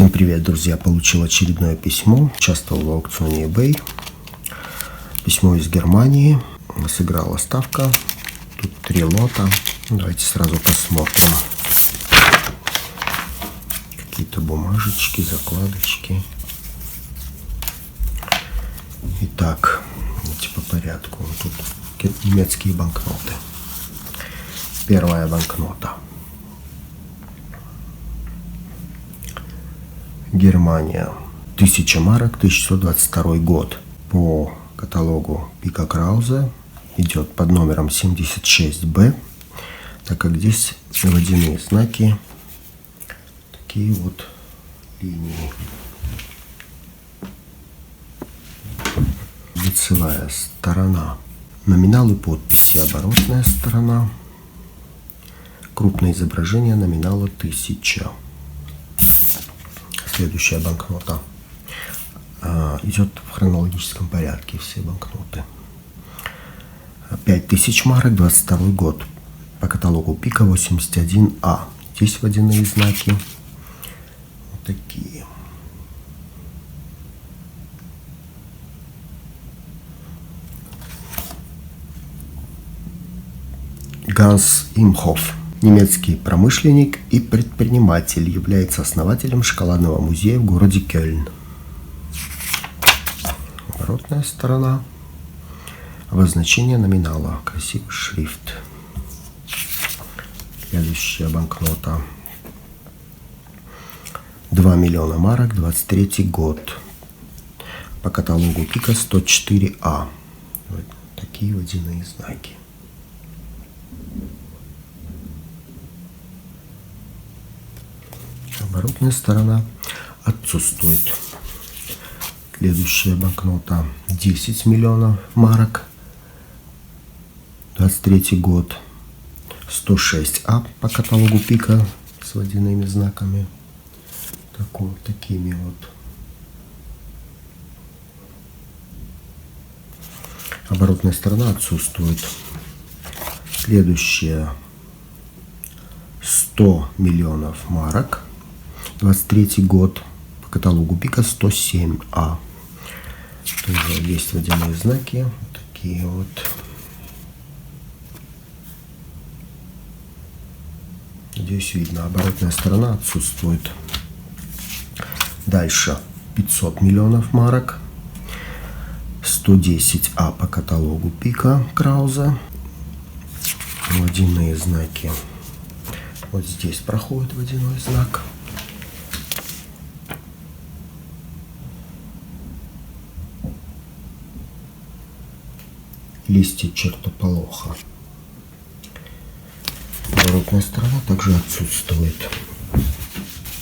Всем привет, друзья! Получил очередное письмо. Участвовал в аукционе eBay. Письмо из Германии. Сыграла ставка. Тут 3 лота. Давайте сразу посмотрим. Какие-то бумажечки, закладочки. Итак, давайте по порядку. Тут немецкие банкноты. Первая банкнота. Германия. 1000 марок, 1922 год. По каталогу Пика Краузе. Идет под номером 76Б. Так как здесь водяные знаки. Такие вот линии. Лицевая сторона. Номинал и подписи. Оборотная сторона. Крупное изображение номинала 1000. Следующая банкнота. Идет в хронологическом порядке все банкноты. 5000 марок, 22 год. По каталогу Пика 81А. Здесь водяные знаки. Вот такие. Ганс Имхоф. Немецкий промышленник и предприниматель, является основателем шоколадного музея в городе Кёльн. Оборотная сторона. Обозначение номинала. Красивый шрифт. Следующая банкнота. 2 миллиона марок, 23 год. По каталогу Пика 104А. Вот такие водяные знаки. Оборотная сторона отсутствует. Следующая банкнота. 10 миллионов марок. 23 год. 106А по каталогу Пика с водяными знаками. Такими вот. Оборотная сторона отсутствует. Следующая. 100 миллионов марок. 23 год. По каталогу Пика 107А. Тоже есть водяные знаки. Вот такие вот. Здесь видно. Оборотная сторона отсутствует. Дальше. 500 миллионов марок. 110А по каталогу Пика Краузе. Водяные знаки. Вот здесь проходит водяной знак. Листья чертополоха. Оборотная сторона также отсутствует.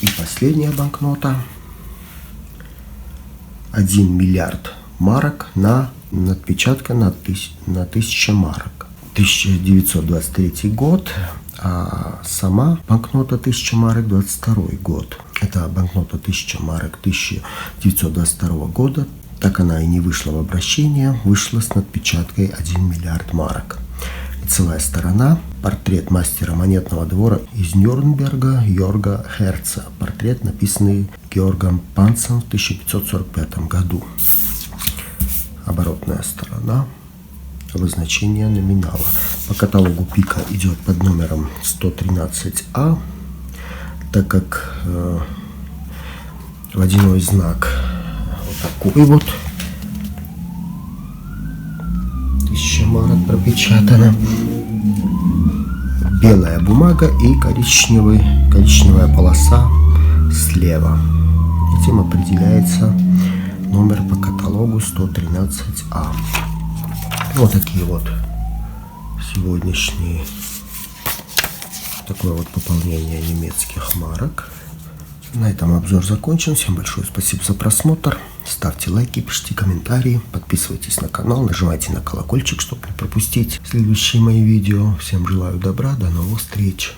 И последняя банкнота. 1 миллиард марок на отпечатка на 1000 марок. 1923 год. А сама банкнота 1000 марок 22 год. Это банкнота 1000 марок 1922 года. Так она и не вышла в обращение, вышла с надпечаткой 1 миллиард марок. Лицевая сторона. Портрет мастера монетного двора из Нюрнберга Йорга Херца. Портрет, написанный Георгом Панцем в 1545 году. Оборотная сторона. Обозначение номинала. По каталогу Пика идет под номером 113А, так как водяной знак вот такой вот. 1000 марок пропечатано. Белая бумага и коричневая полоса слева. Этим определяется номер по каталогу 113А. Вот такие вот сегодняшние. Такое вот пополнение немецких марок. На этом обзор закончен. Всем большое спасибо за просмотр. Ставьте лайки, пишите комментарии, подписывайтесь на канал, нажимайте на колокольчик, чтобы не пропустить следующие мои видео. Всем желаю добра, до новых встреч.